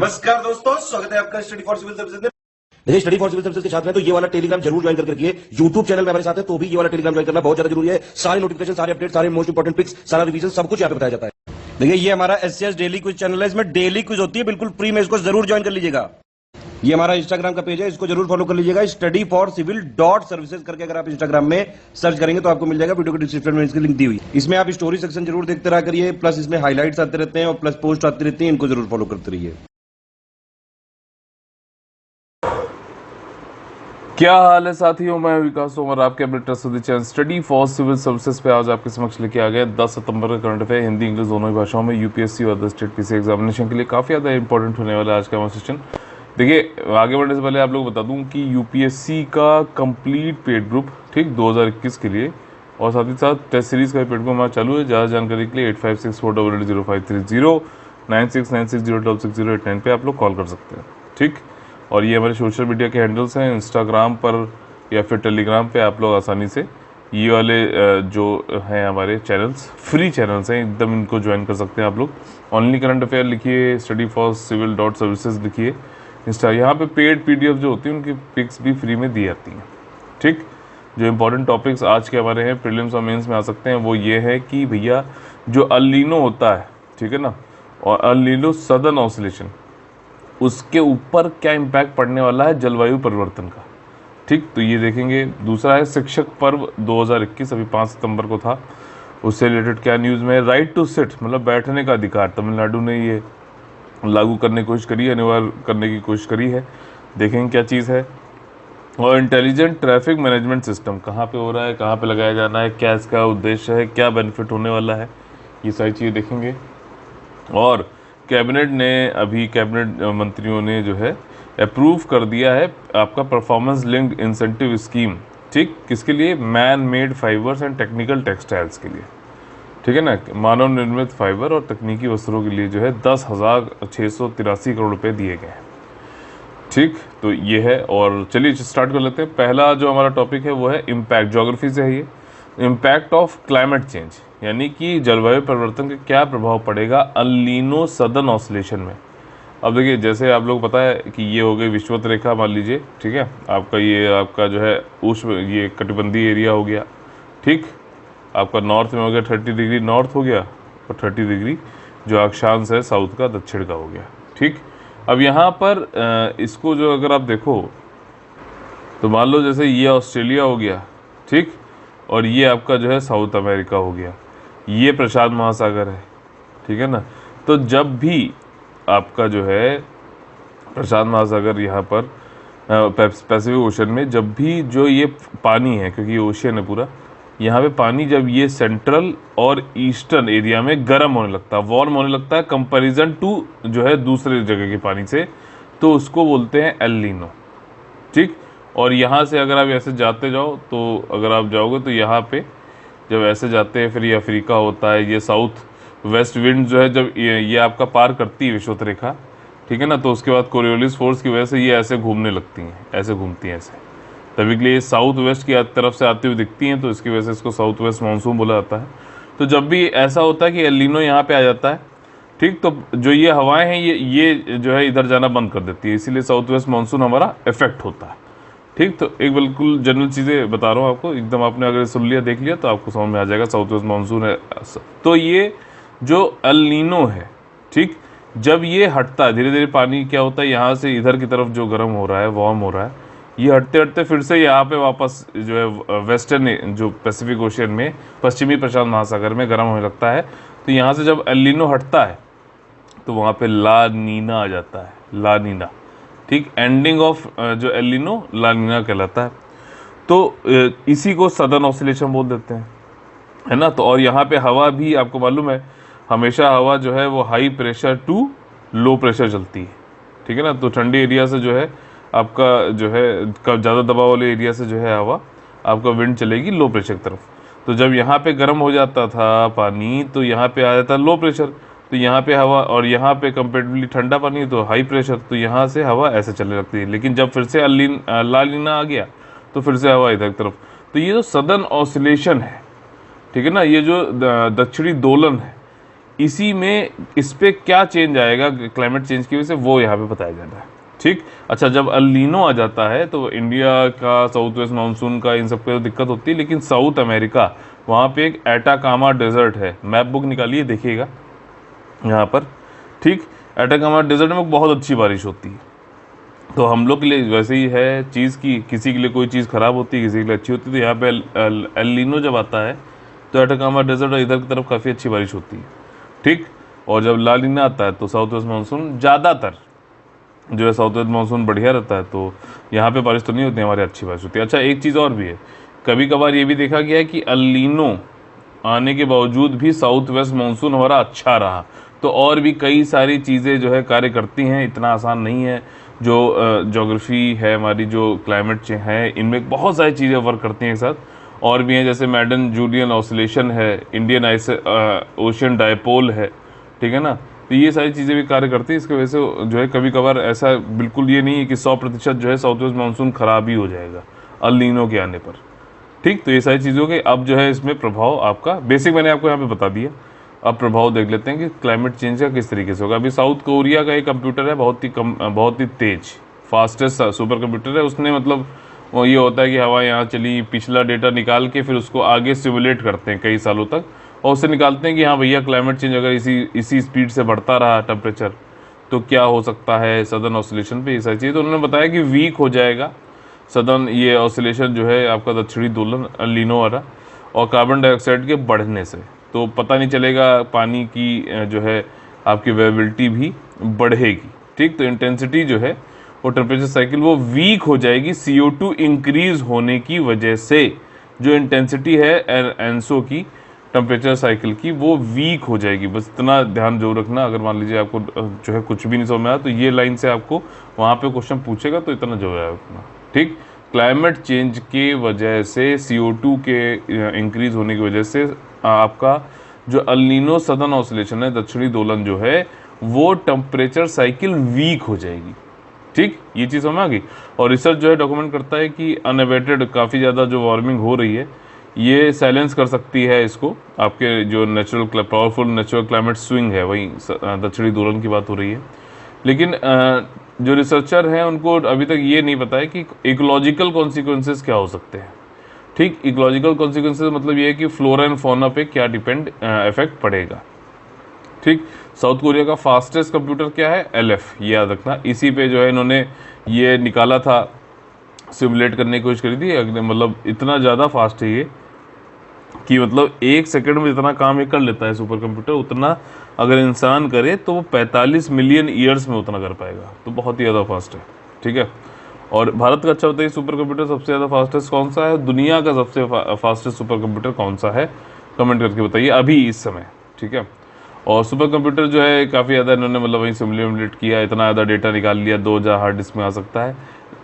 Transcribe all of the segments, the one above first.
नमस्कार दोस्तों, स्वागत है आपका स्टडी फॉर सिविल सर्विसेज में। देखिए, स्टडी फॉर सिविल सर्विसेज के छात्र हैं तो ये वाला टेलीग्राम जरूर ज्वाइन करके रखिए। यूट्यूब चैनल में हमारे साथ है तो भी ये वाला टेलीग्राम ज्वाइन करना बहुत ज्यादा जरूरी है। सारे नोटिफिकेशन, सारे अपडेट, सारे मोस्ट इंपोर्टेंट पिक्स, सारा रिवीजन सब कुछ यहाँ पे बताया जाता है। देखिए, ये हमारा एससीएस डेली क्विज चैनल है, इसमें डेली क्विज होती है, बिल्कुल फ्री में, इसको जरूर ज्वाइन कर लीजिएगा। ये हमारा इंस्टाग्राम का पेज है, इसको जरूर फॉलो कर लीजिएगा। Study for civil dot services करके अगर आप इंस्टाग्राम में सर्च करेंगे तो आपको मिल जाएगा। वीडियो के डिस्क्रिप्शन में इसकी लिंक दी हुई। इसमें आप स्टोरी सेक्शन जरूर देखते रहा करिए, प्लस इसमें हाईलाइट्स आते रहते हैं और प्लस पोस्ट आती रहती है, इनको जरूर फॉलो करते रहिए। क्या हाल है साथियों, मैं विकास तोमर, आपके अपने trust channel study for civil services पे आज आपके समक्ष लेके आ गए 10 सितंबर का करंट अफेयर हिंदी इंग्लिश दोनों ही भाषाओं में यूपीएससी और अदर स्टेट पीसी एग्जामिनेशन के लिए काफ़ी ज़्यादा इंपॉर्टेंट होने वाला है आज का हमारा सेशन। देखिए, आगे बढ़ने से पहले आप लोग बता दूं कि यूपीएससी का कंप्लीट पेड ग्रुप ठीक 2021 के लिए और साथ ही साथ टेस्ट सीरीज़ का पेड ग्रुप हमारा चालू है। ज़्यादा जानकारी के लिए 8564880530 9696060608 पे आप लोग कॉल कर सकते हैं। ठीक, और ये हमारे सोशल मीडिया के हैंडल्स हैं, इंस्टाग्राम पर या फिर टेलीग्राम पे आप लोग आसानी से ये वाले जो हैं हमारे चैनल्स, फ्री चैनल्स हैं, एकदम इनको ज्वाइन कर सकते हैं आप लोग। ओनली करंट अफेयर लिखिए, study for civil dot services लिखिए इंस्टा। यहाँ पे पेड पीडीएफ जो होती हैं उनकी पिक्स भी फ्री में दी जाती हैं। ठीक, जो इंपॉर्टेंट टॉपिक्स आज के हमारे हैं प्रीलिम्स और मेंस में आ सकते हैं वो ये है कि भैया जो अल नीनो होता है, ठीक है ना, और अल नीनो सदर्न ऑसिलेशन, उसके ऊपर क्या इम्पैक्ट पड़ने वाला है जलवायु परिवर्तन का। ठीक, तो ये देखेंगे। दूसरा है शिक्षक पर्व 2021, अभी 5 सितंबर को था, उससे रिलेटेड क्या न्यूज़ में। राइट टू सिट मतलब बैठने का अधिकार, तमिलनाडु ने ये लागू करने की कोशिश करी है, अनिवार्य करने की कोशिश करी है, देखेंगे क्या चीज़ है। और इंटेलिजेंट ट्रैफिक मैनेजमेंट सिस्टम कहाँ पे हो रहा है, कहाँ पे लगाया जाना है, क्या इसका उद्देश्य है, क्या बेनिफिट होने वाला है, ये सारी चीज़ें देखेंगे। और कैबिनेट ने अभी कैबिनेट मंत्रियों ने जो है अप्रूव कर दिया है आपका परफॉर्मेंस लिंक्ड इंसेंटिव स्कीम। ठीक, किसके लिए? Man made fibres and technical textiles के लिए, ठीक है ना, मानव निर्मित फाइबर और तकनीकी वस्त्रों के लिए जो है 10,683 करोड़ रुपए दिए गए हैं। ठीक, तो ये है। और चलिए स्टार्ट कर लेते हैं। पहला जो हमारा टॉपिक है वो है इम्पैक्ट, ज्योग्राफी से है ये। इम्पैक्ट ऑफ क्लाइमेट चेंज, यानी कि जलवायु परिवर्तन का क्या प्रभाव पड़ेगा अल नीनो सदर्न ऑसिलेशन में। अब देखिए, जैसे आप लोग पता है कि ये हो गई विषुवत रेखा, मान लीजिए, ठीक है, आपका ये आपका जो है उष्ण ये कटिबंधीय एरिया हो गया। ठीक, आपका नॉर्थ में हो गया 30 डिग्री नॉर्थ हो गया, और 30 डिग्री जो अक्षांश है साउथ का, दक्षिण का हो गया। ठीक, अब यहाँ पर इसको जो अगर आप देखो तो मान लो जैसे ये ऑस्ट्रेलिया हो गया, ठीक, और ये आपका जो है साउथ अमेरिका हो गया, ये प्रशांत महासागर है, ठीक है ना। तो जब भी आपका जो है प्रशांत महासागर यहाँ पर पैसिफिक ओशन में जब भी जो ये पानी है, क्योंकि ये ओशियन है पूरा, यहाँ पे पानी जब ये सेंट्रल और ईस्टर्न एरिया में गर्म होने लगता है, वार्म होने लगता है कंपैरिजन टू जो है दूसरे जगह के पानी से, तो उसको बोलते हैं एल नीनो। ठीक, और यहाँ से अगर आप ऐसे जाते जाओ तो अगर आप जाओगे तो यहाँ पे जब ऐसे जाते हैं फिर ये अफ्रीका होता है, ये साउथ वेस्ट विंड जो है जब ये आपका पार करती है विषुवत रेखा, ठीक है ना, तो उसके बाद कोरियोलिस फोर्स की वजह से ये ऐसे घूमने लगती हैं, ऐसे घूमती हैं ऐसे, तभी के लिए साउथ वेस्ट की तरफ से आती हुई दिखती हैं, तो इसकी वजह से इसको साउथ वेस्ट मानसून बोला जाता है। तो जब भी ऐसा होता है कि एल नीनो यहाँ पे आ जाता है, ठीक, तो जो ये हवाएं हैं ये जो है इधर जाना बंद कर देती है, इसीलिए साउथ वेस्ट मानसून हमारा इफेक्ट होता है। ठीक, तो एक बिल्कुल जनरल चीज़ें बता रहा हूँ आपको, एकदम आपने अगर सुन लिया देख लिया तो आपको समझ में आ जाएगा साउथ वेस्ट मानसून है। तो ये जो एल नीनो है, ठीक, जब ये हटता है धीरे धीरे, पानी क्या होता है यहाँ से इधर की तरफ जो गर्म हो रहा है, वार्म हो रहा है, ये हटते हटते फिर से यहाँ पे वापस जो है वेस्टर्न जो पैसिफिक ओशियन में पश्चिमी प्रशांत महासागर में गर्म होने लगता है। तो यहाँ से जब एल नीनो हटता है तो वहाँ पे ला नीना आ जाता है, ला नीना। ठीक, एंडिंग ऑफ जो एल नीनो ला नीना कहलाता है। तो इसी को सदर्न ऑसिलेशन बोल देते हैं, है ना। तो और यहाँ पे हवा भी आपको मालूम है, हमेशा हवा जो है वो high pressure to low pressure चलती है, ठीक है ना। तो ठंडी एरिया से जो है आपका जो है ज़्यादा दबाव वाले एरिया से जो है हवा आपका विंड चलेगी लो प्रेशर की तरफ। तो जब यहाँ पे गर्म हो जाता था पानी तो यहाँ पे आ जाता लो प्रेशर, तो यहाँ पे हवा, और यहाँ पे कंपेरेटिवली ठंडा पानी तो हाई प्रेशर, तो यहाँ से हवा ऐसे चलने लगती है। लेकिन जब फिर से ला नीना आ गया तो फिर से हवा इधर की तरफ। तो ये जो सदर्न ऑसिलेशन है, ठीक है ना, ये जो दक्षिणी दोलन है, इसी में इस पे क्या चेंज आएगा क्लाइमेट चेंज की वजह से, वो यहाँ पे बताया जा रहा है। ठीक, अच्छा, जब अल नीनो आ जाता है तो इंडिया का साउथ वेस्ट मानसून का इन सब पे दिक्कत होती है, लेकिन साउथ अमेरिका वहाँ पे एक एटाकामा डेजर्ट है, मैप बुक निकालिए देखिएगा यहाँ पर। ठीक, एटाकामा डेजर्ट में बहुत अच्छी बारिश होती है। तो हम लोग के लिए वैसे ही है चीज़ की, किसी के लिए कोई चीज़ ख़राब होती है, किसी के लिए अच्छी होती है। तो यहाँ पे एल नीनो जब आता है तो एटाकामा डेजर्ट और इधर की तरफ काफ़ी अच्छी बारिश होती है। ठीक, और जब ला नीना आता है तो साउथ वेस्ट मानसून ज़्यादातर जो है साउथ वेस्ट मानसून बढ़िया रहता है, तो यहाँ पे बारिश तो नहीं होती, हमारे अच्छी बारिश होती है। अच्छा, एक चीज़ और भी है, कभी कभार ये भी देखा गया है कि अल नीनो आने के बावजूद भी साउथ वेस्ट मानसून हमारा अच्छा रहा। तो और भी कई सारी चीज़ें जो है कार्य करती हैं, इतना आसान नहीं है। जो ज्योग्राफी है हमारी, जो क्लाइमेट है, इनमें बहुत सारी चीज़ें वर्क करती हैं एक साथ, और भी हैं, जैसे मैडन जूलियन ऑसिलेशन है, इंडियन ओशियन डायपोल है, ठीक है ना। तो ये सारी चीज़ें भी कार्य करती हैं। इसकी वजह से जो है कभी कभार ऐसा बिल्कुल ये नहीं है कि 100% जो है साउथ वेस्ट मानसून ख़राब ही हो जाएगा अल नीनो के आने पर। ठीक, तो ये सारी चीज़ों के अब जो है इसमें प्रभाव आपका बेसिक मैंने आपको यहाँ पे बता दिया। अब प्रभाव देख लेते हैं कि क्लाइमेट चेंज का किस तरीके से होगा। अभी साउथ कोरिया का एक कंप्यूटर है, बहुत ही तेज फास्टेस्ट सुपर कंप्यूटर है। उसने मतलब वो ये होता है कि हवा यहाँ चली, पिछला डेटा निकाल के फिर उसको आगे सिमुलेट करते हैं कई सालों तक, और उससे निकालते हैं कि हाँ भैया क्लाइमेट चेंज अगर इसी स्पीड से बढ़ता रहा टेम्परेचर तो क्या हो सकता है सदर्न ऑसिलेशन पे, ये सारी चीज़। तो उन्होंने बताया कि वीक हो जाएगा सदर्न ये ऑसिलेशन जो है आपका दक्षिणी दोलन अल नीनो वाला, और कार्बन डाइऑक्साइड के बढ़ने से तो पता नहीं चलेगा, पानी की जो है आपकी अवेलेबिलिटी भी बढ़ेगी। ठीक, तो इंटेंसिटी जो है वो टेम्परेचर साइकिल वो वीक हो जाएगी CO2 इंक्रीज होने की वजह से। जो इंटेंसिटी है एनसो की टेम्परेचर साइकिल की वो वीक हो जाएगी। बस इतना ध्यान जरूर रखना। अगर मान लीजिए आपको जो है कुछ भी नहीं समझ में आया तो ये लाइन से आपको वहाँ पे क्वेश्चन पूछेगा, तो इतना जरूर रखना। ठीक, क्लाइमेट चेंज के वजह से CO2 के इंक्रीज होने की वजह से आपका जो अल नीनो सदर्न ऑसिलेशन है, दक्षिणी दोलन जो है, वो टेम्परेचर साइकिल वीक हो जाएगी। ठीक, ये चीज़ समझ आ गई। और रिसर्च जो है डॉक्यूमेंट करता है कि अनअवेटेड काफ़ी ज़्यादा जो वार्मिंग हो रही है ये साइलेंस कर सकती है इसको। आपके जो पावरफुल नेचुरल क्लाइमेट स्विंग है, वही दक्षिणी दोलन की बात हो रही है। लेकिन जो रिसर्चर हैं उनको अभी तक ये नहीं पता है कि इकोलॉजिकल कॉन्सिक्वेंसेस क्या हो सकते हैं। ठीक, इकोलॉजिकल कॉन्सिक्वेंसेस मतलब ये है कि फ्लोरा एंड फौना पे क्या इफेक्ट पड़ेगा। ठीक, साउथ कोरिया का फास्टेस्ट कंप्यूटर क्या है, LF, ये याद रखना। इसी पे जो है इन्होंने ये निकाला था, सिमुलेट करने की कोशिश करी थी। मतलब इतना ज़्यादा फास्ट है ये कि मतलब 1 सेकंड में जितना काम ये कर लेता है सुपर कंप्यूटर, उतना अगर इंसान करे तो वो 45 मिलियन ईयर्स में उतना कर पाएगा। तो बहुत ही ज़्यादा फास्ट है। ठीक है, और भारत का अच्छा बताइए सुपर कंप्यूटर सबसे ज़्यादा फास्टेस्ट कौन सा है, दुनिया का सबसे फास्टेस्ट सुपर कंप्यूटर कौन सा है, कमेंट करके बताइए अभी इस समय। ठीक है, और सुपर कंप्यूटर जो है काफ़ी ज़्यादा इन्होंने मतलब वहीं सिमुलेट किया, इतना ज़्यादा डेटा निकाल लिया, 2000 हार्ड डिस्क में आ सकता है।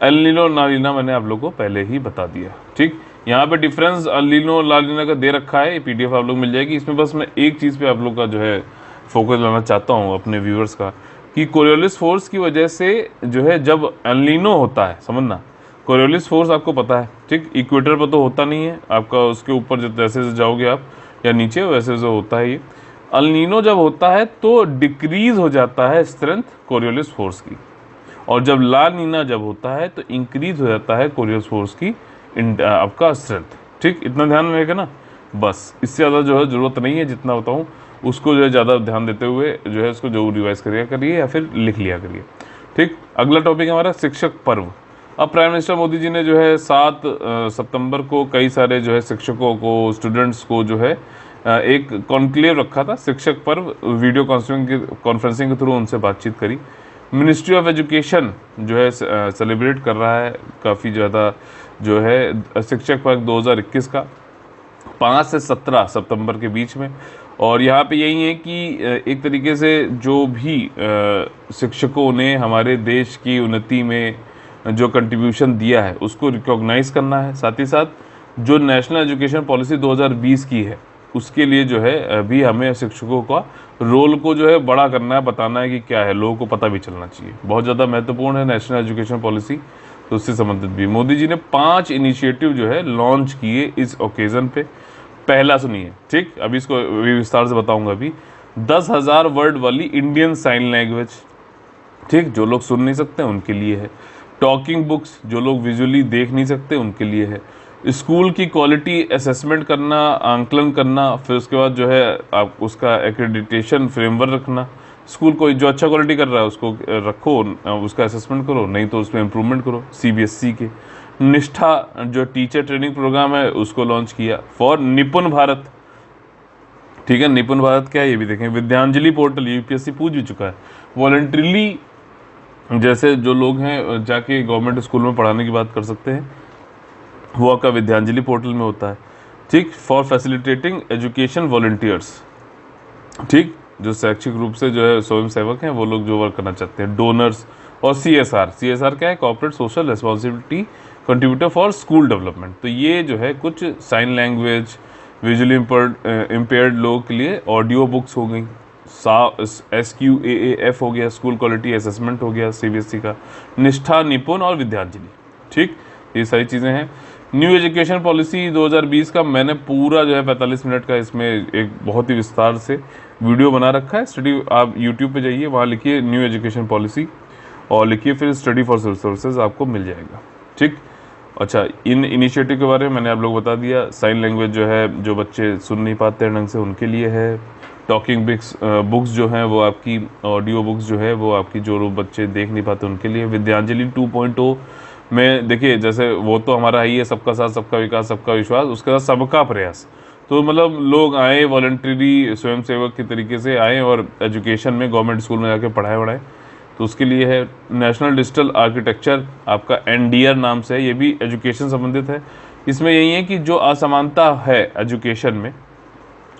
अल नीनो ला नीना मैंने आप लोगों को पहले ही बता दिया। ठीक, यहाँ पे डिफरेंस अल नीनो ला नीना का दे रखा है, PDF आप लोग मिल जाएगी। इसमें बस मैं एक चीज़ पे आप लोग का जो है फोकस लाना चाहता हूँ अपने व्यूअर्स का, कि कोरियोलिस फोर्स की वजह से जो है जब अल नीनो होता है, समझना कोरियोलिस फोर्स आपको पता है। ठीक, इक्वेटर पर तो होता नहीं है आपका, उसके ऊपर जैसे जैसे जाओगे आप या नीचे वैसे वैसे होता है ये। अल नीनो जब होता है तो डिक्रीज हो जाता है स्ट्रेंथ कोरियोलिस फोर्स की, और जब ला नीना जब होता है तो इंक्रीज हो जाता है कोरियोलिस फोर्स की आपका स्ट्रेंथ। ठीक, इतना ध्यान में रहेगा ना, बस इससे ज़्यादा जो है ज़रूरत नहीं है। जितना बताऊँ उसको जो है ज़्यादा ध्यान देते हुए जो है उसको जरूर रिवाइज करिए या फिर लिख लिया करिए। ठीक, अगला टॉपिक है हमारा शिक्षक पर्व। अब प्राइम मिनिस्टर मोदी जी ने जो है 7 सितंबर को कई सारे जो है शिक्षकों को, स्टूडेंट्स को जो है एक कॉन्क्लेव रखा था, शिक्षक पर्व, वीडियो कॉन्फ्रेंसिंग के थ्रू उनसे बातचीत करी। मिनिस्ट्री ऑफ एजुकेशन जो है सेलिब्रेट कर रहा है काफ़ी ज़्यादा जो है शिक्षक पर्व 2021 का 5 से 17 सितंबर के बीच में। और यहाँ पे यही है कि एक तरीके से जो भी शिक्षकों ने हमारे देश की उन्नति में जो कंट्रीब्यूशन दिया है उसको रिकॉग्नाइज करना है। साथ ही साथ जो नेशनल एजुकेशन पॉलिसी 2020 की है उसके लिए जो है अभी हमें शिक्षकों का रोल को जो है बड़ा करना है, बताना है कि क्या है, लोगों को पता भी चलना चाहिए। बहुत ज़्यादा महत्वपूर्ण है नेशनल एजुकेशन पॉलिसी, तो उससे संबंधित भी मोदी जी ने 5 इनिशिएटिव जो है लॉन्च किए इस ओकेज़न पे। पहला सुनिए, ठीक, अभी इसको विस्तार से बताऊंगा। अभी 10,000 वर्ड वाली इंडियन साइन लैंग्वेज, ठीक, जो लोग सुन नहीं सकते उनके लिए है। टॉकिंग बुक्स, जो लोग विजुअली देख नहीं सकते उनके लिए है। स्कूल की क्वालिटी असेसमेंट करना, आंकलन करना, फिर उसके बाद जो है आप उसका एक्रेडिटेशन फ्रेमवर्क रखना। स्कूल को जो अच्छा क्वालिटी कर रहा है उसको रखो, उसका असेसमेंट करो, नहीं तो उसमें इम्प्रूवमेंट करो। CBSE के निष्ठा जो टीचर ट्रेनिंग प्रोग्राम है उसको लॉन्च किया फॉर निपुण भारत, ठीक है। निपुण भारत क्या है ये भी देखें। विद्यांजलि पोर्टल, UPSC पूछ भी चुका है। वॉलंटरीली जैसे जो लोग हैं जाके गवर्नमेंट स्कूल में पढ़ाने की बात कर सकते हैं, वो आपका विद्यांजलि पोर्टल में होता है, ठीक। फॉर फैसिलिटेटिंग एजुकेशन वॉलंटियर्स, ठीक, जो शैक्षिक रूप से जो है स्वयं सेवक हैं वो लोग जो वर्क करना चाहते हैं। डोनर्स और CSR क्या है, corporate social responsibility contributor for school development. तो ये जो है कुछ साइन लैंग्वेज, विजुअली इम्पेयर्ड लोगों के लिए ऑडियो बुक्स हो गई, SQAAF हो गया, स्कूल क्वालिटी असेसमेंट हो गया CBSE का, निष्ठा, निपुण और विद्यांजलि, ठीक, ये सारी चीज़ें हैं। न्यू एजुकेशन पॉलिसी 2020 का मैंने पूरा जो है 45 मिनट का इसमें एक बहुत ही विस्तार से वीडियो बना रखा है। स्टडी, आप यूट्यूब पे जाइए, वहाँ लिखिए न्यू एजुकेशन पॉलिसी और लिखिए फिर स्टडी फॉर रिसोर्सेज, आपको मिल जाएगा, ठीक। अच्छा, इन इनिशिएटिव के बारे में मैंने आप लोग बता दिया। साइन लैंग्वेज जो है, जो बच्चे सुन नहीं पाते हैं ढंग से उनके लिए है। टॉकिंग बुक्स जो हैं वो आपकी, ऑडियो बुक्स जो है वो आपकी, जो लोग बच्चे देख नहीं पाते उनके लिए। विद्यांजलि 2.0 में देखिए, जैसे वो तो हमारा ही है, सबका साथ सबका विकास सबका विश्वास, उसके साथ सबका प्रयास। तो मतलब लोग आए वॉलंटरी स्वयंसेवक के तरीके से आए और एजुकेशन में गवर्नमेंट स्कूल में जाके पढ़ाए, तो उसके लिए है। नेशनल डिजिटल आर्किटेक्चर आपका NDR नाम से है, ये भी एजुकेशन संबंधित है। इसमें यही है कि जो असमानता है एजुकेशन में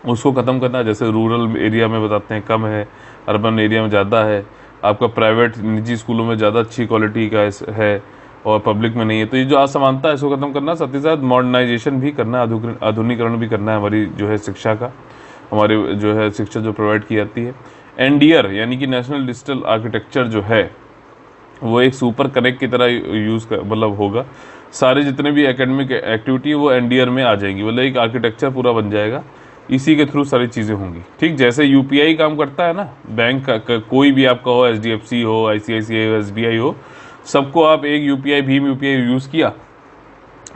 उसको ख़त्म करना, जैसे रूरल एरिया में बताते हैं कम है, अर्बन एरिया में ज़्यादा है, आपका प्राइवेट निजी स्कूलों में ज़्यादा अच्छी क्वालिटी का है और पब्लिक में नहीं है। तो ये जो असमानता है इसको ख़त्म करना, साथ ही साथ मॉडर्नाइजेशन भी करना, आधुनिकरण भी करना है हमारी जो है शिक्षा का, हमारे जो है शिक्षा जो प्रोवाइड की जाती है। NDR यानी कि नेशनल डिजिटल आर्किटेक्चर जो है वो एक सुपर कनेक्ट की तरह यूज़ मतलब होगा। सारे जितने भी एकेडमिक एक्टिविटी वो NDR में आ जाएंगी, मतलब एक आर्किटेक्चर पूरा बन जाएगा, इसी के थ्रू सारी चीज़ें होंगी, ठीक। जैसे UPI काम करता है ना, बैंक का कोई भी आपका हो, HDFC हो, ICICI हो, SBI हो, सबको आप एक UPI, भीम UPI यूज़ किया,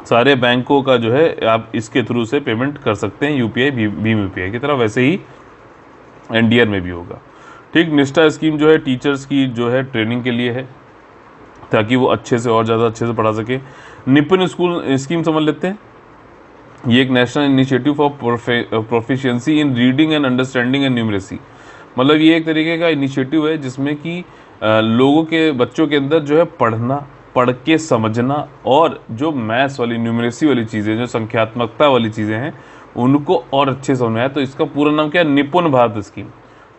सारे बैंकों का जो है आप इसके थ्रू से पेमेंट कर सकते हैं, UPI भीम UPI की तरह। वैसे ही NDR में भी होगा, ठीक। निष्ठा स्कीम जो है टीचर्स की जो है ट्रेनिंग के लिए है, ताकि वो अच्छे से और ज़्यादा अच्छे से पढ़ा सके। निपुण स्कूल स्कीम समझ लेते हैं, ये एक national initiative for proficiency in reading and understanding and numeracy, मतलब ये एक तरीके का इनिशिएटिव है जिसमें कि लोगों के, बच्चों के अंदर जो है पढ़ना, पढ़ के समझना और जो मैथ्स वाली, न्यूमरेसी वाली चीज़ें, जो संख्यात्मकता वाली चीज़ें हैं उनको और अच्छे समझ में आए। तो इसका पूरा नाम क्या है, निपुण भारत स्कीम,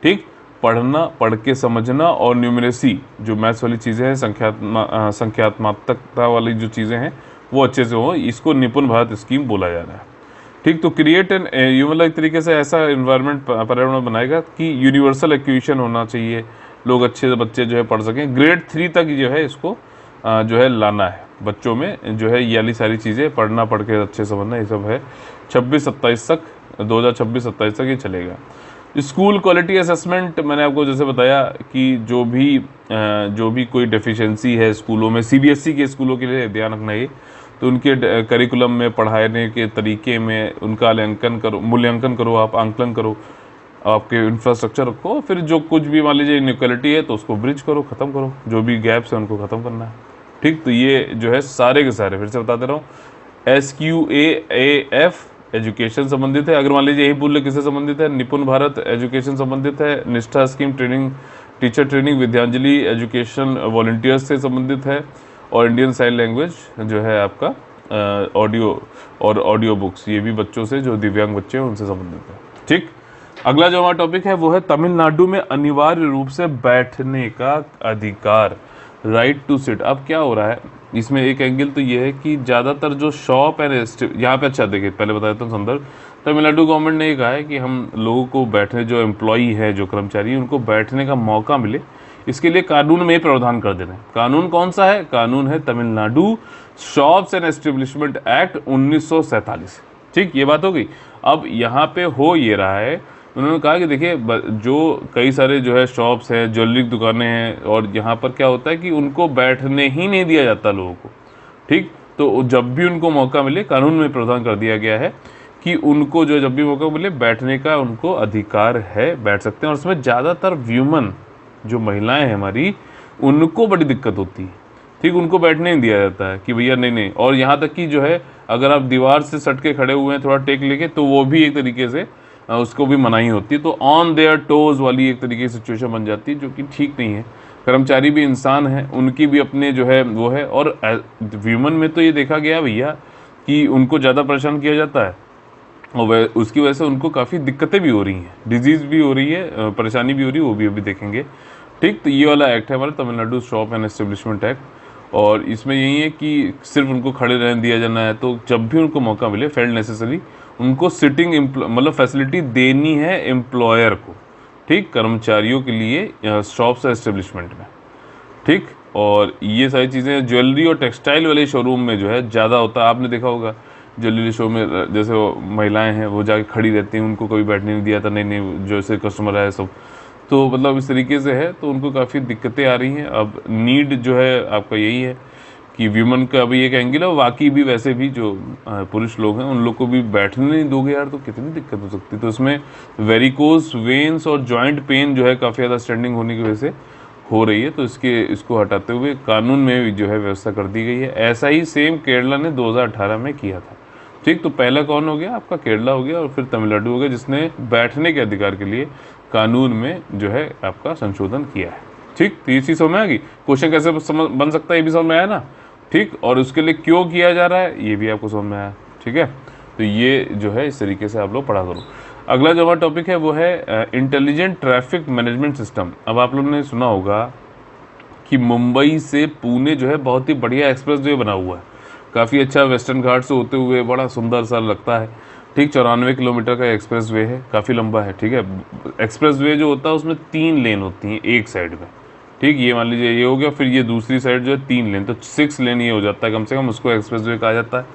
ठीक। पढ़ना, पढ़ के समझना और न्यूमरेसी, जो मैथ्स वाली चीज़ें हैं, संख्यात्मकता वाली जो चीज़ें हैं वो अच्छे से हो, इसको निपुण भारत स्कीम बोला जा रहा है, ठीक। तो क्रिएट एन यू, मतलब एक तरीके से ऐसा इन्वायरमेंट, पर्यावरण बनाएगा कि यूनिवर्सल एक्विजिशन होना चाहिए, लोग अच्छे से बच्चे जो है पढ़ सकें। ग्रेड 3 तक जो है इसको जो है लाना है बच्चों में, जो है ये वाली सारी चीज़ें, पढ़ना, पढ़ के अच्छे समझना, ये सब है। 26-27 तक, 2026-27 तक ये चलेगा। स्कूल क्वालिटी असेसमेंट मैंने आपको जैसे बताया कि जो भी कोई डेफिशिएंसी है स्कूलों में, CBSE के स्कूलों के लिए ध्यान रखना है, तो उनके करिकुलम में, पढ़ाने के तरीके में उनका मूल्यांकन करो, आप आंकलन करो, आपके इंफ्रास्ट्रक्चर रखो, फिर जो कुछ भी मान लीजिए इनइक्वालिटी है तो उसको ब्रिज करो, ख़त्म करो, जो भी गैप्स हैं उनको ख़त्म करना है, ठीक। तो ये जो है सारे के सारे, फिर से बताते रहा हूँ, SQAAF एजुकेशन संबंधित है। अगर मान लीजिए यही बोल ले किससे संबंधित है, निपुण भारत एजुकेशन संबंधित है। निष्ठा scheme training, teacher training, Vidyanjali education volunteers से संबंधित है। और इंडियन साइन लैंग्वेज जो है आपका ऑडियो बुक्स, ये भी बच्चों से, जो दिव्यांग बच्चे हैं उनसे संबंधित है, ठीक। अगला जो हमारा टॉपिक है वो है तमिलनाडु में अनिवार्य रूप से बैठने का अधिकार, राइट टू सिट। अब क्या हो रहा है इसमें, एक एंगल तो ये है कि ज़्यादातर जो शॉप एंड यहाँ पे, अच्छा देखिए पहले बताया था संदर्भ, तमिलनाडु गवर्नमेंट ने ये कहा है कि हम लोगों को बैठने, जो एम्प्लॉई है, जो कर्मचारी हैं, उनको बैठने का मौका मिले, इसके लिए कानून में प्रावधान कर देना है। कानून कौन सा है, कानून है Tamil Nadu shops and establishment act 1947, ठीक। ये बात हो गई। अब यहाँ पे हो ये रहा है उन्होंने कहा कि देखिए जो कई सारे जो है शॉप्स हैं, ज्वेलरी की दुकानें हैं, और यहाँ पर क्या होता है कि उनको बैठने ही नहीं दिया जाता लोगों को, ठीक। तो जब भी उनको मौका मिले, कानून में प्रावधान कर दिया गया है कि उनको जो जब भी मौका मिले बैठने का उनको अधिकार है, बैठ सकते हैं। और उसमें ज़्यादातर व्यूमन जो महिलाएं हैं हमारी, उनको बड़ी दिक्कत होती है, ठीक। उनको बैठने नहीं दिया जाता है कि भैया नहीं। और यहाँ तक कि जो है अगर आप दीवार से सट के खड़े हुए हैं थोड़ा टेक लेके, तो वो भी एक तरीके से उसको भी मनाही होती है। तो ऑन देयर टोज वाली एक तरीके की सिचुएशन बन जाती है, जो कि ठीक नहीं है। कर्मचारी भी इंसान हैं, उनकी भी अपने जो है वो है। और व्यूमन में तो ये देखा गया भैया कि उनको ज़्यादा परेशान किया जाता है, और उसकी वजह से उनको काफ़ी दिक्कतें भी हो रही हैं, डिजीज़ भी हो रही है, परेशानी भी हो रही है, वो भी अभी देखेंगे, ठीक। तो ये वाला एक्ट है हमारा Tamil Nadu shop and establishment act, और इसमें यही है कि सिर्फ उनको खड़े रहने दिया जाना है। तो जब भी उनको मौका मिले, फेल्ड नेसेसरी, उनको सिटिंग मतलब फैसिलिटी देनी है एम्प्लॉयर को, ठीक, कर्मचारियों के लिए शॉप्स एस्टेब्लिशमेंट में, ठीक। और ये सारी चीज़ें ज्वेलरी और टेक्सटाइल वाले शोरूम में जो है ज़्यादा होता है। आपने देखा होगा ज्वेलरी शो में जैसे वो महिलाएं हैं वो जाके खड़ी रहती हैं, उनको कभी बैठने नहीं दिया था, नहीं जो ऐसे कस्टमर आए सब, तो मतलब इस तरीके से है। तो उनको काफ़ी दिक्कतें आ रही हैं। अब नीड जो है आपका यही है कि व्यूमन का अभी एक एंगल है, बाकी भी वैसे भी जो पुरुष लोग हैं उन लोग को भी बैठने नहीं दोगे यार, तो कितनी दिक्कत हो सकती है। तो इसमें वेरिकोस वेन्स और जॉइंट पेन जो है काफ़ी ज़्यादा स्टैंडिंग होने की वजह से हो रही है। तो इसको हटाते हुए कानून में भी जो है व्यवस्था कर दी गई है। ऐसा ही सेम केरला ने 2018 में किया था, ठीक। तो पहला कौन हो गया आपका? केरला हो गया, और फिर तमिलनाडु हो गया, जिसने बैठने के अधिकार के लिए कानून में जो है आपका संशोधन किया है, ठीक। तो ये चीज़ समझ में आ गई। क्वेश्चन कैसे बन सकता है ये भी समझ में आया ना, ठीक। और उसके लिए क्यों किया जा रहा है ये भी आपको समझ में आया, ठीक है। तो ये जो है इस तरीके से आप लोग पढ़ा करो। अगला जो हमारा टॉपिक है वो है इंटेलिजेंट ट्रैफिक मैनेजमेंट सिस्टम। अब आप लोगों ने सुना होगा कि मुंबई से पुणे जो है बहुत ही बढ़िया एक्सप्रेस वे बना हुआ है, काफ़ी अच्छा, वेस्टर्न घाट से होते हुए बड़ा सुंदर सा लगता है, ठीक। 94 किलोमीटर का एक्सप्रेस वे है, काफ़ी लंबा है, ठीक है। एक्सप्रेस वे जो होता है उसमें 3 लेन होती हैं एक साइड में, ठीक। ये मान लीजिए ये हो गया, फिर ये दूसरी साइड जो है 3 लेन, तो 6 लेन ये हो जाता है कम से कम, उसको एक्सप्रेस वे कहा जाता है,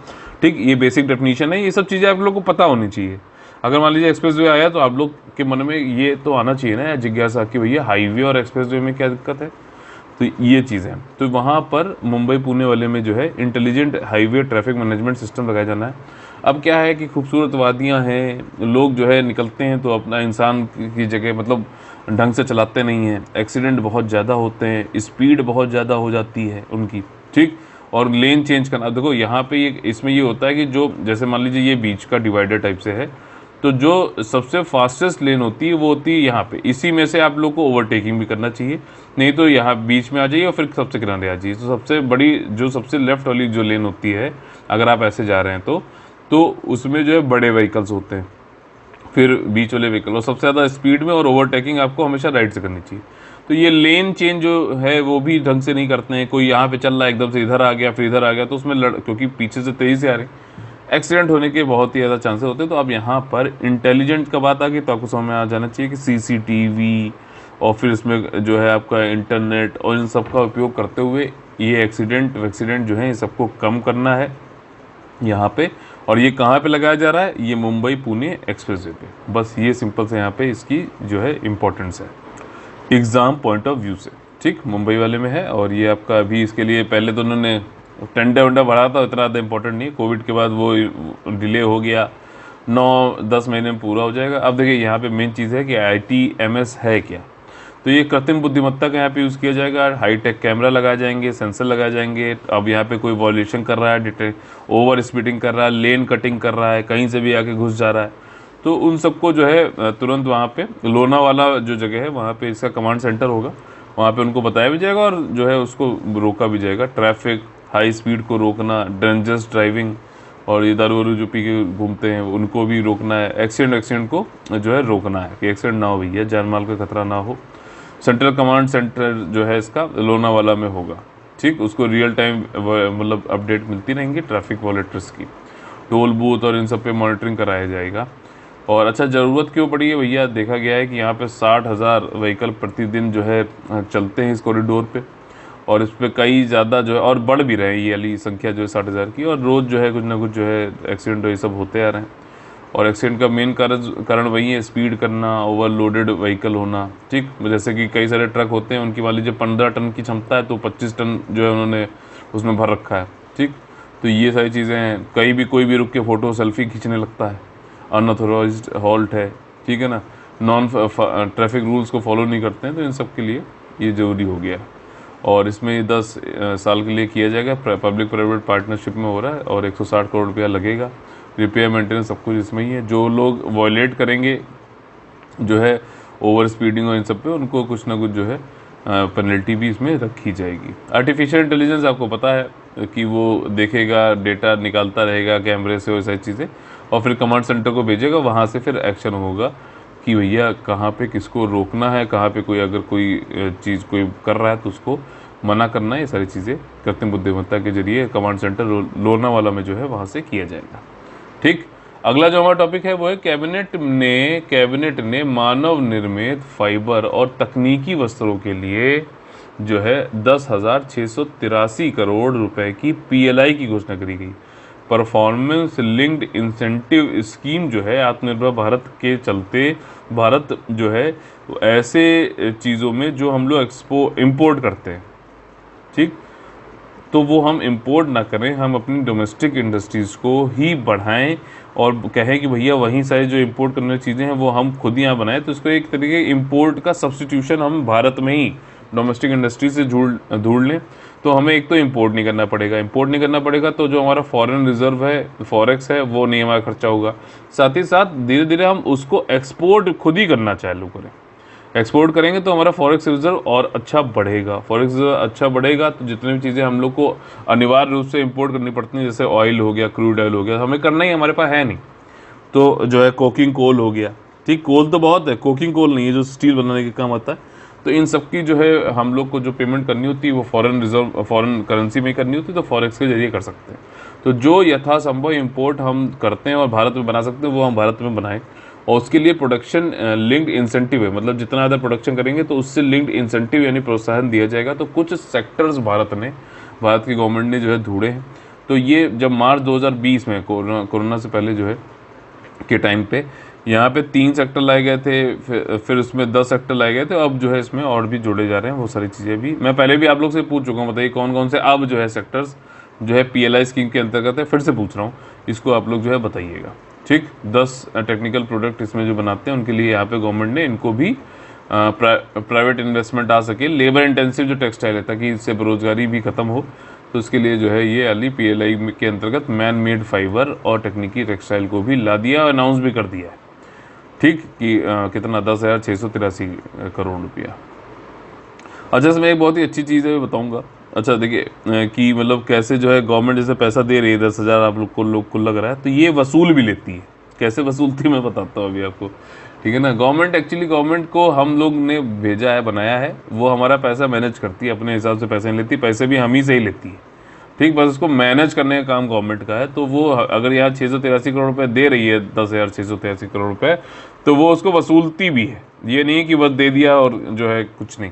ठीक। ये बेसिक डेफिनीशन है। ये सब चीज़ें आप लोग को पता होनी चाहिए। अगर मान लीजिए एक्सप्रेस वे आया तो आप लोग के मन में ये तो आना चाहिए ना जिज्ञासा कि भैया हाईवे और एक्सप्रेस वे में क्या दिक्कत है। तो ये चीज़ें, तो वहाँ पर मुंबई पुणे वाले में जो है intelligent highway traffic management system लगाया जाना है। अब क्या है कि खूबसूरत वादियाँ हैं, लोग जो है निकलते हैं तो अपना इंसान की जगह मतलब ढंग से चलाते नहीं हैं, एक्सीडेंट बहुत ज़्यादा होते हैं, स्पीड बहुत ज़्यादा हो जाती है उनकी, ठीक। और लेन चेंज करना, देखो यहाँ पे ये इसमें ये होता है कि जो जैसे मान लीजिए ये बीच का डिवाइडर टाइप से है, तो जो सबसे फास्टेस्ट लेन होती है वो होती है यहाँ पे, इसी में से आप लोग को ओवरटेकिंग भी करना चाहिए, नहीं तो यहाँ बीच में आ जाइए और फिर सबसे किनारे आ जाइए। तो सबसे बड़ी जो सबसे लेफ्ट वाली जो लेन होती है अगर आप ऐसे जा रहे हैं तो उसमें जो है बड़े व्हीकल्स होते हैं, फिर बीच वाले व्हीकल, और सबसे ज़्यादा स्पीड में और ओवरटेकिंग आपको हमेशा राइट से करनी चाहिए। तो ये लेन चेंज जो है वो भी ढंग से नहीं करते हैं। कोई यहाँ पे चल रहा है एकदम से इधर आ गया फिर इधर आ गया, तो उसमें क्योंकि पीछे से तेज़ी से आ रहे हैं, एक्सीडेंट होने के बहुत ही ज़्यादा चांसेस होते हैं। तो अब यहाँ पर इंटेलिजेंट का बात आ गई तो आपको समझ में आ जाना चाहिए कि सीसीटीवी और फिर इसमें जो है आपका इंटरनेट और इन सब का उपयोग करते हुए ये एक्सीडेंट जो है ये सबको कम करना है यहाँ पे। और ये कहाँ पे लगाया जा रहा है? ये मुंबई पुणे एक्सप्रेसवे पे। बस ये सिंपल से यहाँ पे इसकी जो है इम्पोर्टेंस है एग्ज़ाम पॉइंट ऑफ व्यू से, ठीक। मुंबई वाले में है, और ये आपका अभी इसके लिए पहले तो उन्होंने टेंडर वेंडर बढ़ा था, इतना ज़्यादा इंपॉर्टेंट नहीं, कोविड के बाद वो डिले हो गया, 9-10 महीने में पूरा हो जाएगा। अब देखिए यहाँ पे मेन चीज़ है कि ITMS है क्या, तो ये कृत्रिम बुद्धिमत्ता का यहाँ पे यूज़ किया जाएगा, हाईटेक कैमरा लगाए जाएंगे, सेंसर लगाए जाएंगे। अब यहाँ पे कोई वॉल्यूशन कर रहा है, ओवर स्पीडिंग कर रहा है, लेन कटिंग कर रहा है, कहीं से भी आके घुस जा रहा है, तो उन सबको जो है तुरंत वहाँ पे लोनावाला जो जगह है वहाँ पे इसका कमांड सेंटर होगा, वहाँ पे उनको बताया भी जाएगा और जो है उसको रोका भी जाएगा। ट्रैफिक हाई स्पीड को रोकना, डेंजरस ड्राइविंग और ये दारू वारू जो पी के घूमते हैं उनको भी रोकना है। एक्सीडेंट को जो है रोकना है कि एक्सीडेंट ना हो भैया, जान माल का खतरा ना हो। सेंट्रल कमांड सेंटर जो है इसका लोनावाला में होगा, ठीक। उसको रियल टाइम मतलब अपडेट मिलती रहेंगी ट्रैफिक वॉलेटर्स की, टोल बूथ और इन सब पे मॉनिटरिंग कराया जाएगा। और अच्छा, ज़रूरत क्यों पड़ी है भैया? देखा गया है कि यहाँ पे 60,000 व्हीकल प्रतिदिन जो है चलते हैं इस कॉरिडोर पे, और इस पर कई ज़्यादा जो है और बढ़ भी रहे हैं, ये वाली संख्या जो है 60,000 की, और रोज़ जो है कुछ ना कुछ जो है एक्सीडेंट ये सब होते आ रहे हैं। और एक्सीडेंट का मेन कारण वही है, स्पीड करना, ओवरलोडेड व्हीकल होना। ठीक, जैसे कि कई सारे ट्रक होते हैं, उनकी मान लीजिए 15 टन की क्षमता है तो 25 टन जो है उन्होंने उसमें भर रखा है। ठीक, तो ये सारी चीज़ें हैं। कहीं भी कोई भी रुक के फ़ोटो सेल्फी खींचने लगता है, अनऑथोराइज्ड हॉल्ट है, ठीक है ना, नॉन ट्रैफिक रूल्स को फॉलो नहीं करते हैं, तो इन सब के लिए ये ज़रूरी हो गया है। और इसमें 10 साल के लिए किया जाएगा, पब्लिक प्राइवेट पार्टनरशिप में हो रहा है, और 160 करोड़ रुपया लगेगा। रिपेयर मेंटेनेंस सब कुछ इसमें ही है। जो लोग वॉयलेट करेंगे जो है ओवर स्पीडिंग और इन सब पे, उनको कुछ ना कुछ जो है पेनल्टी भी इसमें रखी जाएगी। आर्टिफिशियल इंटेलिजेंस आपको पता है कि वो देखेगा, डेटा निकालता रहेगा कैमरे से और सारी चीज़ें, और फिर कमांड सेंटर को भेजेगा, वहाँ से फिर एक्शन होगा कि भैया कहाँ पे किसको रोकना है, कहाँ पे कोई अगर कोई चीज़ कोई कर रहा है तो उसको मना करना है। ये सारी चीज़ें कृत्रिम बुद्धिमत्ता के जरिए कमांड सेंटर लोनावाला में जो है वहाँ से किया जाएगा। ठीक, अगला जो हमारा टॉपिक है वो है कैबिनेट ने मानव निर्मित फाइबर और तकनीकी वस्त्रों के लिए जो है 10,683 करोड़ रुपए की पीएलआई की घोषणा करी गई। परफॉर्मेंस लिंक्ड इंसेंटिव स्कीम जो है आत्मनिर्भर भारत के चलते, भारत जो है ऐसे चीज़ों में जो हम लोग इंपोर्ट करते हैं, ठीक, तो वो हम इंपोर्ट ना करें, हम अपनी डोमेस्टिक इंडस्ट्रीज़ को ही बढ़ाएं और कहें कि भैया वहीं सारी जो इंपोर्ट करने वाली चीज़ें हैं वो हम खुद ही यहाँ बनाएं। तो इसको एक तरीके इंपोर्ट का सब्स्टिट्यूशन हम भारत में ही डोमेस्टिक इंडस्ट्री से ढूंढ लें, तो हमें एक तो इंपोर्ट नहीं करना पड़ेगा, तो जो हमारा फॉरेन रिजर्व है, फॉरेक्स है, वो नहीं हमारा खर्चा होगा। साथ ही साथ धीरे धीरे हम उसको एक्सपोर्ट खुद ही करना चालू करें। एक्सपोर्ट करेंगे तो हमारा फॉरेक्स रिजर्व और अच्छा बढ़ेगा। फॉरेक्स रिजर्व अच्छा बढ़ेगा तो जितनी भी चीज़ें हम लोग को अनिवार्य रूप से इंपोर्ट करनी पड़ती हैं, जैसे ऑयल हो गया, क्रूड ऑयल हो गया, हमें करना ही, हमारे पास है नहीं, तो जो है कोकिंग कोल हो गया, ठीक, कोल तो बहुत है, कोकिंग कोल नहीं है जो स्टील बनाने के काम आता है। तो इन सब की जो है हम लोग को जो पेमेंट करनी होती है वो फॉरेन करेंसी में करनी होती है, तो फॉरेक्स के जरिए कर सकते हैं। तो जो यथासंभव इंपोर्ट हम करते हैं और भारत में बना सकते हैं वो हम भारत में बनाएं, और उसके लिए प्रोडक्शन लिंक्ड इंसेंटिव है, मतलब जितना ज़्यादा प्रोडक्शन करेंगे तो उससे लिंक्ड इंसेंटिव यानी प्रोत्साहन दिया जाएगा। तो कुछ सेक्टर्स भारत की गवर्नमेंट ने जो है ढूंढे हैं। तो ये जब मार्च 2020 में कोरोना से पहले जो है के टाइम पे यहाँ पे 3 सेक्टर लाए गए थे, फिर उसमें 10 सेक्टर लाए गए थे, अब जो है इसमें और भी जोड़े जा रहे हैं, वो सारी चीज़ें भी मैं पहले भी आप लोग से पूछ चुका हूँ। बताइए कौन कौन से अब जो है सेक्टर्स जो है पीएलआई स्कीम के अंतर्गत है, फिर से पूछ रहा हूँ, इसको आप लोग जो है बताइएगा। ठीक, 10 टेक्निकल प्रोडक्ट इसमें जो बनाते हैं उनके लिए यहाँ पे गवर्नमेंट ने इनको भी प्राइवेट इन्वेस्टमेंट आ सके, लेबर इंटेंसिव जो टेक्सटाइल है, ताकि इससे बेरोजगारी भी खत्म हो, तो उसके लिए जो है ये अली पीएलआई के अंतर्गत मैन मेड फाइबर और तकनीकी टेक्सटाइल को भी ला दिया और अनाउंस भी कर दिया है। ठीक, कि कितना 10,683 करोड़ रुपया। अच्छा, इसमें एक बहुत ही अच्छी चीज़ है बताऊंगा। अच्छा देखिए कि मतलब कैसे जो है गवर्नमेंट जैसे पैसा दे रही है 10,000 आप लोग को लग रहा है, तो ये वसूल भी लेती है। कैसे वसूलती है मैं बताता हूँ अभी आपको, ठीक है ना। गवर्नमेंट को हम लोग ने भेजा है, बनाया है, वो हमारा पैसा मैनेज करती है, अपने हिसाब से पैसे नहीं लेती, पैसे भी हम ही से ही लेती है। ठीक, बस उसको मैनेज करने का काम गवर्नमेंट का है। तो वो अगर यहाँ 683 करोड़ रुपए दे रही है, 10,683 करोड़ रुपए, तो वो उसको वसूलती भी है। ये नहीं कि बस दे दिया और जो है कुछ नहीं।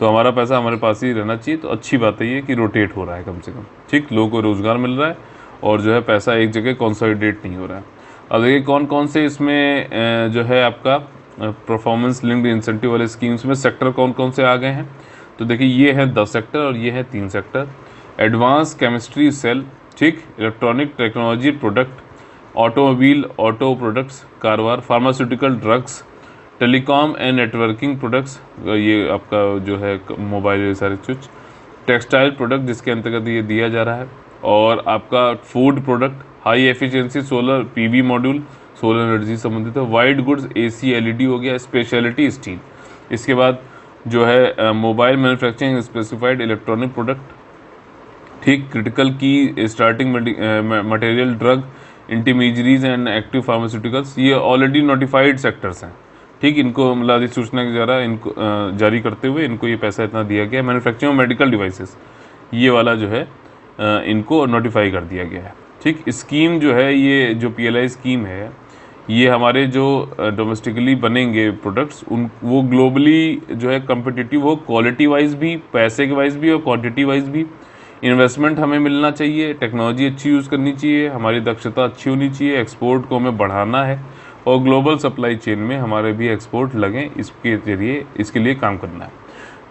तो हमारा पैसा हमारे पास ही रहना चाहिए। तो अच्छी बात है ये कि रोटेट हो रहा है कम से कम, ठीक, लोगों को रोज़गार मिल रहा है और जो है पैसा एक जगह कॉन्सोलिडेट नहीं हो रहा है। अब देखिए कौन कौन से इसमें जो है आपका परफॉर्मेंस लिंक्ड इंसेंटिव वाले स्कीम्स में सेक्टर कौन कौन से आ गए हैं। तो देखिए ये है 10 सेक्टर और ये है 3 सेक्टर। एडवांस केमिस्ट्री सेल, ठीक, electronic technology product, automobile auto products कारोबार, pharmaceutical drugs, telecom and networking products, ये आपका जो है मोबाइल ये सारे कुछ, टेक्सटाइल प्रोडक्ट जिसके अंतर्गत ये दिया जा रहा है, और आपका food product, high efficiency solar PV module, solar energy संबंधित है, वाइट गुड्स एसी एलईडी हो गया, स्पेशलिटी स्टील। इसके बाद जो है mobile manufacturing specified electronic product, ठीक, क्रिटिकल की starting material, drug intermediaries and active pharmaceuticals, ये ऑलरेडी नोटिफाइड सेक्टर्स हैं। ठीक, इनको मतलब अधिसूचना के द्वारा इनको जारी करते हुए इनको ये पैसा इतना दिया गया है। मैन्युफैक्चरिंग मेडिकल डिवाइसेस, ये वाला जो है इनको नोटिफाई कर दिया गया है। ठीक, स्कीम जो है ये जो पीएलआई स्कीम है, ये हमारे जो डोमेस्टिकली बनेंगे प्रोडक्ट्स उन वो ग्लोबली जो है कम्पिटिटिव हो, क्वालिटी वाइज भी, पैसे के वाइज भी और क्वांटिटी वाइज भी। इन्वेस्टमेंट हमें मिलना चाहिए, टेक्नोलॉजी अच्छी यूज़ करनी चाहिए, हमारी दक्षता अच्छी होनी चाहिए, एक्सपोर्ट को हमें बढ़ाना है और ग्लोबल सप्लाई चेन में हमारे भी एक्सपोर्ट लगें, इसके जरिए इसके लिए काम करना है।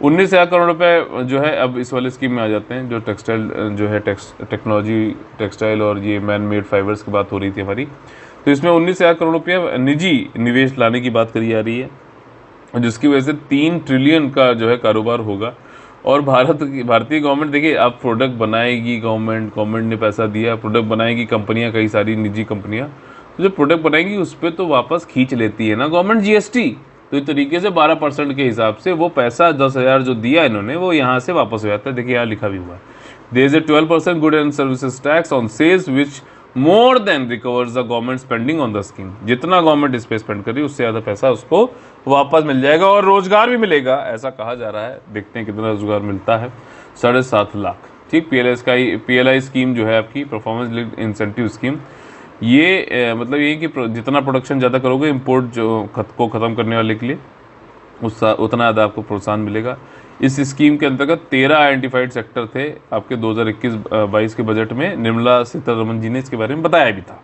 19,000 करोड़ रुपए जो है अब इस वाले स्कीम में आ जाते हैं, जो टेक्सटाइल जो है टेक्नोलॉजी टेक्सटाइल और ये मैन मेड फाइबर्स की बात हो रही थी हमारी। तो इसमें 19,000 करोड़ रुपये निजी निवेश लाने की बात करी जा रही है, जिसकी वजह से 3 ट्रिलियन का जो है कारोबार होगा। और भारतीय गवर्नमेंट, देखिए आप प्रोडक्ट बनाएगी, गवर्नमेंट ने पैसा दिया, प्रोडक्ट बनाएगी कंपनियां, कई सारी निजी कंपनियां, तो जो प्रोडक्ट बनाएगी उस पर तो वापस खींच लेती है ना गवर्नमेंट जीएसटी। तो इस तरीके से 12% के हिसाब से वो पैसा 10,000 जो दिया इन्होंने वो यहाँ से वापस हो जाता है। देखिए यहाँ लिखा भी हुआ है, there is a 12% good and services tax on sales which more than recovers the government spending on the scheme. जितना गवर्नमेंट इस पे स्पेंड कर रही है उससे ज़्यादा पैसा उसको वापस मिल जाएगा और रोजगार भी मिलेगा, ऐसा कहा जा रहा है। देखते हैं कितना रोजगार मिलता है। 7.5 लाख। ठीक, PLI स्कीम जो है आपकी परफॉर्मेंस लिंक्ड इंसेंटिव स्कीम, ये मतलब ये कि जितना प्रोडक्शन ज़्यादा करोगे इम्पोर्ट जो को ख़त्म करने वाले के लिए उतना ज़्यादा आपको प्रोत्साहन मिलेगा। इस स्कीम के अंतर्गत 13 आइडेंटिफाइड सेक्टर थे आपके 2021-22 के बजट में। निर्मला सीतारमण जी ने इसके बारे में बताया भी था।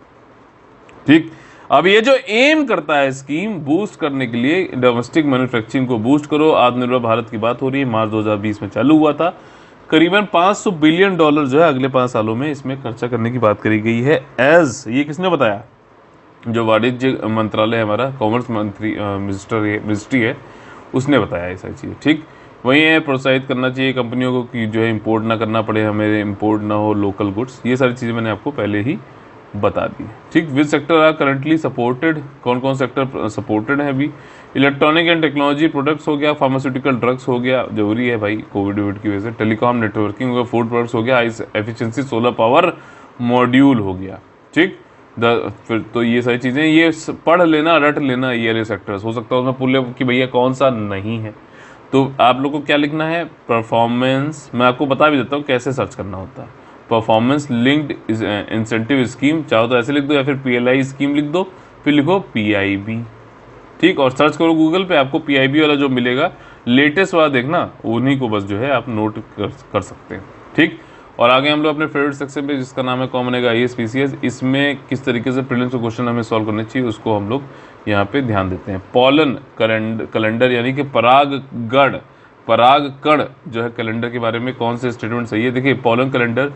ठीक, अब ये जो एम करता है स्कीम बूस्ट करने के लिए, डोमेस्टिक मैन्युफैक्चरिंग को बूस्ट करो, आत्मनिर्भर भारत की बात हो रही है। मार्च 2020 में चालू हुआ था। करीबन $500 बिलियन जो है अगले 5 सालों में इसमें खर्चा करने की बात करी गई है। ये किसने बताया? जो वाणिज्य मंत्रालय है हमारा, कॉमर्स मिनिस्ट्री है, उसने बताया ये सारी चीज़ें। ठीक, वही है, प्रोत्साहित करना चाहिए कंपनियों को कि जो है इंपोर्ट ना करना पड़े, हमें इंपोर्ट ना हो, लोकल गुड्स, ये सारी चीज़ें मैंने आपको पहले ही बता दी। ठीक, which sector are currently supported, कौन कौन सेक्टर सपोर्टेड है अभी? इलेक्ट्रॉनिक एंड टेक्नोलॉजी प्रोडक्ट्स हो गया, फार्मास्यूटिकल ड्रग्स हो गया, जरूरी है भाई कोविड की वजह से, टेलीकॉम नेटवर्किंग हो गया, फूड प्रोडक्ट्स हो गया, high efficiency solar power module हो गया। ठीक, फिर तो ये सारी चीज़ें ये पढ़ लेना, रट लेना, ये वाले सेक्टर्स हो सकता है उसमें पुल कि भैया कौन सा नहीं है। तो आप लोग को क्या लिखना है? परफॉर्मेंस, मैं आपको बता भी देता हूँ कैसे सर्च करना होता है। परफॉर्मेंस लिंक्ड इंसेंटिव स्कीम, चाहो तो ऐसे लिख दो या फिर PLI स्कीम लिख दो, फिर लिखो PIB। ठीक, और सर्च करो गूगल पे, आपको PIB वाला जो मिलेगा लेटेस्ट वाला देखना, उन्हीं को बस जो है आप नोट कर सकते हैं। ठीक, और आगे हम लोग अपने फेवरेट सेक्शन पे जिसका नाम है कौन बनेगा IAS PCS, इसमें किस तरीके से प्रीलिम्स के क्वेश्चन हमें सॉल्व करने चाहिए उसको हम लोग यहाँ पे ध्यान देते हैं। पॉलन कैलेंडर यानी कि परागकण जो है कैलेंडर के बारे में कौन से स्टेटमेंट सही है? देखिए पॉलन कैलेंडर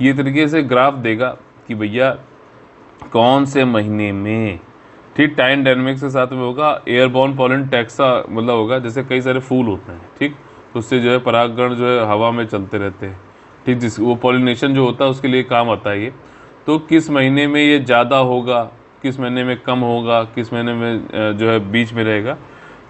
ये तरीके से ग्राफ देगा कि भैया कौन से महीने में, ठीक, टाइम डायनेमिक्स के साथ में होगा। एयरबॉर्न पॉलन टैक्सा मतलब होगा, जैसे कई सारे फूल होते हैं, ठीक, तो उससे जो है परागकण जो है हवा में चलते रहते हैं। ठीक, जिस वो पॉलिनेशन जो होता है उसके लिए काम आता है ये। तो किस महीने में ये ज़्यादा होगा, किस महीने में कम होगा, किस महीने में जो है बीच में रहेगा,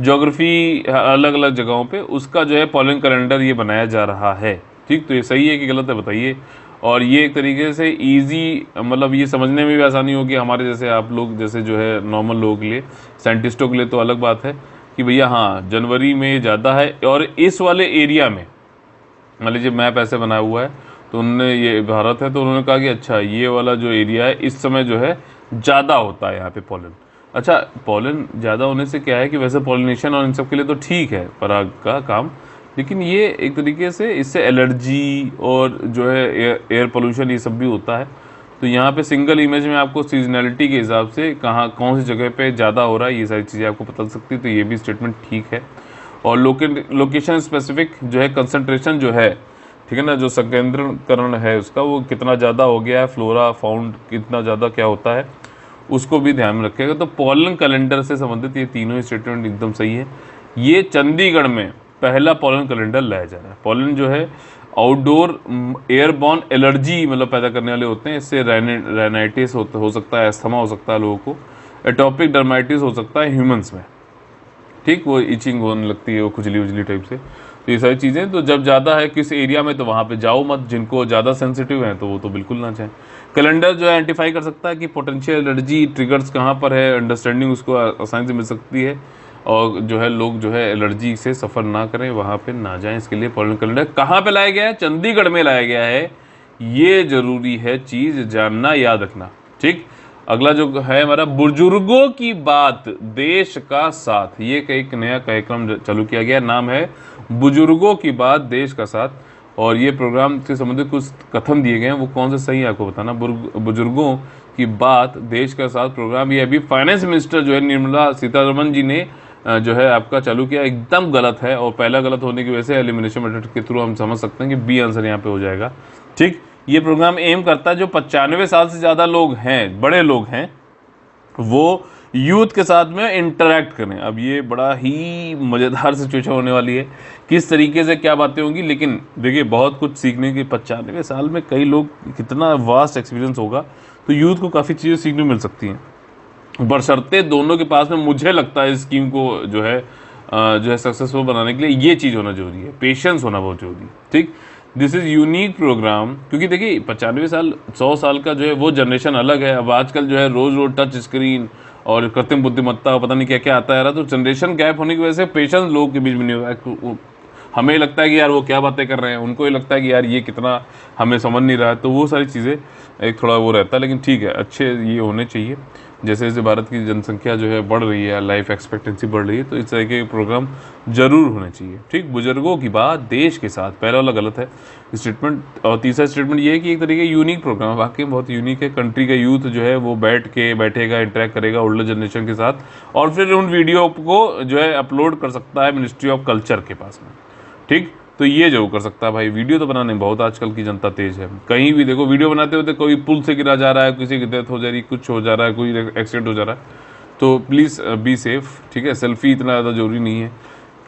ज्योग्राफी अलग अलग जगहों पे उसका जो है पॉलन कैलेंडर ये बनाया जा रहा है। ठीक, तो ये सही है कि गलत है बताइए। और ये एक तरीके से इजी, मतलब ये समझने में भी आसानी होगी हमारे जैसे आप लोग जैसे जो है नॉर्मल लोगों के लिए, साइंटिस्टों के लिए तो अलग बात है कि भैया हाँ जनवरी में ज़्यादा है। और इस वाले एरिया में मान लीजिए मैप ऐसे बनाया हुआ है तो उन्होंने, ये भारत है तो उन्होंने कहा कि अच्छा ये वाला जो एरिया है इस समय जो है ज़्यादा होता है यहाँ पे पॉलन। अच्छा, पॉलन ज़्यादा होने से क्या है कि वैसे पॉलिनेशन और इन सब के लिए तो ठीक है पराग का काम, लेकिन ये एक तरीके से इससे एलर्जी और जो है एयर पोल्यूशन ये सब भी होता है। तो यहाँ पे सिंगल इमेज में आपको सीजनैलिटी के हिसाब से कहाँ कौन सी जगह पे ज़्यादा हो रहा है ये सारी चीज़ें आपको पता चल सकती है, तो ये भी स्टेटमेंट ठीक है। और लोकेशन स्पेसिफिक जो है कंसंट्रेशन जो है, ठीक है ना, जो संकेंद्रीकरण है उसका वो कितना ज़्यादा हो गया है, फ्लोरा फाउंड कितना ज़्यादा क्या होता है उसको भी ध्यान में रखिएगा। तो पॉलन कैलेंडर से संबंधित ये तीनों ही स्टेटमेंट एकदम सही है। ये चंडीगढ़ में पहला पॉलन कैलेंडर लाया जा रहा है। पॉलन जो है आउटडोर एयरबॉर्न एलर्जी मतलब पैदा करने वाले होते हैं, इससे राइनाइटिस हो सकता है, अस्थमा हो सकता है लोगों को, एटोपिक डर्माइटिस हो सकता है ह्यूमंस में, ठीक, वो इचिंग होने लगती है, वो खुजली उजली टाइप से। तो ये सारी चीज़ें, तो जब ज़्यादा है किस एरिया में तो वहाँ पे जाओ मत, जिनको ज़्यादा सेंसिटिव हैं तो वो तो बिल्कुल ना चाहें। कैलेंडर जो है आइडेंटिफाई कर सकता है कि पोटेंशियल एलर्जी ट्रिगर्स कहाँ पर है, अंडरस्टैंडिंग उसको आसानी से मिल सकती है, और जो है लोग जो है एलर्जी से सफ़र ना करें, वहाँ पे ना जाएं। इसके लिए पॉलन कैलेंडर कहाँ पे लाया गया है? चंडीगढ़ में लाया गया है। ये जरूरी है चीज़ जानना, याद रखना, ठीक। अगला जो है हमारा बुजुर्गों की बात देश का साथ, ये एक नया कार्यक्रम चालू किया गया, नाम है बुजुर्गों की बात देश का साथ। और ये प्रोग्राम से संबंधित कुछ कथन दिए गए हैं, वो कौन से सही है आपको बताना। बुजुर्गों की बात देश का साथ प्रोग्राम ये अभी फाइनेंस मिनिस्टर जो है निर्मला सीतारमण जी ने जो है आपका चालू किया, एकदम गलत है। और पहला गलत होने की वजह से एलिमिनेशन मेथड के थ्रू हम समझ सकते हैं कि बी आंसर यहाँ पे हो जाएगा। ठीक, ये प्रोग्राम एम करता है जो 95 साल से ज़्यादा लोग हैं, बड़े लोग हैं, वो यूथ के साथ में इंटरेक्ट करें। अब ये बड़ा ही मज़ेदार सिचुएशन होने वाली है, किस तरीके से क्या बातें होंगी। लेकिन देखिए बहुत कुछ सीखने की, 95 साल में कई लोग, कितना वास्ट एक्सपीरियंस होगा, तो यूथ को काफ़ी चीज़ें सीखने मिल सकती हैं। बशर्ते दोनों के पास में, मुझे लगता है इस स्कीम को जो है सक्सेसफुल बनाने के लिए ये चीज़ होना जरूरी है, पेशेंस होना बहुत जरूरी है। ठीक, दिस इज़ यूनिक प्रोग्राम, क्योंकि देखिए 95 साल 100 साल का जो है वो जनरेशन अलग है। अब आजकल जो है रोज़ रोज़ टच स्क्रीन और कृत्रिम बुद्धिमत्ता, पता नहीं क्या क्या आता है, तो जनरेशन गैप होने की वजह से पेशेंस लोगों के बीच में नहीं होगा। हमें लगता है कि यार वो क्या बातें कर रहे हैं, उनको ये लगता है कि यार ये कितना हमें समझ नहीं रहा है, तो वो सारी चीज़ें एक थोड़ा वो रहता है। लेकिन ठीक है, अच्छे ये होने चाहिए। जैसे जैसे भारत की जनसंख्या जो है बढ़ रही है, लाइफ एक्सपेक्टेंसी बढ़ रही है, तो इस तरह के प्रोग्राम जरूर होने चाहिए। ठीक, बुजुर्गों की बात देश के साथ, पहला वाला गलत है स्टेटमेंट। और तीसरा स्टेटमेंट ये है कि एक तरीके यूनिक प्रोग्राम है, वाकई बहुत यूनिक है। कंट्री का यूथ जो है वो बैठेगा, इंटरेक्ट करेगा ओल्डर जनरेशन के साथ, और फिर उन वीडियो को जो है अपलोड कर सकता है मिनिस्ट्री ऑफ कल्चर के पास में। ठीक, तो ये जरूर कर सकता है भाई। वीडियो तो बनाने में बहुत आजकल की जनता तेज है, कहीं भी देखो वीडियो बनाते होते कोई पुल से गिरा जा रहा है, किसी की डेथ हो जा रही है, कुछ हो जा रहा है, कोई एक्सीडेंट हो जा रहा है, तो प्लीज़ बी सेफ। ठीक है, सेल्फी इतना ज़्यादा जरूरी नहीं है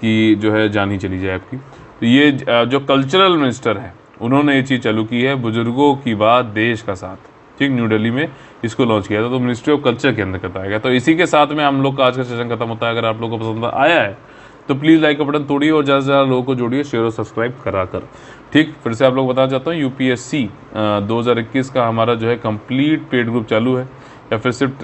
कि जो है जान ही चली जाए आपकी। तो ये जो कल्चरल मिनिस्टर है उन्होंने ये चीज़ चालू की है, बुजुर्गों की बात देश का साथ। ठीक, न्यू दिल्ली में इसको लॉन्च किया था, तो मिनिस्ट्री ऑफ कल्चर के अंदर आएगा। तो इसी के साथ में हम लोग का आज का सेशन खत्म होता है। अगर आप लोग को पसंद आया है तो प्लीज़ लाइक का बटन तोड़िए और ज़्यादा से ज़्यादा लोगों को जोड़िए, शेयर और सब्सक्राइब करा कर। ठीक, फिर से आप लोग बताना चाहता हूँ, यूपीएससी 2021 का हमारा जो है कंप्लीट पेड ग्रुप चालू है, या फिर सिर्फ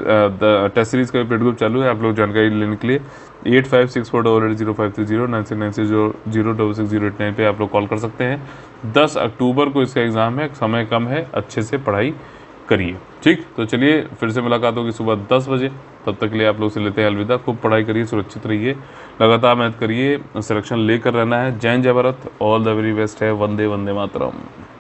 टेस्ट सीरीज़ का भी पेड ग्रुप चालू है। आप लोग जानकारी लेने के लिए 8564880530 9690066089 पे आप लोग कॉल कर सकते हैं। 10 अक्टूबर को इसका एग्ज़ाम है, समय कम है, अच्छे से पढ़ाई करिए। ठीक, तो चलिए फिर से मुलाकात होगी सुबह 10 बजे। तब तक के लिए आप लोग से लेते हैं अलविदा। खूब पढ़ाई करिए, सुरक्षित रहिए, लगातार मेहनत करिए, सिलेक्शन लेकर रहना है। जय हिंद, जय Bharat, all the very best है। वंदे वंदे मातरम।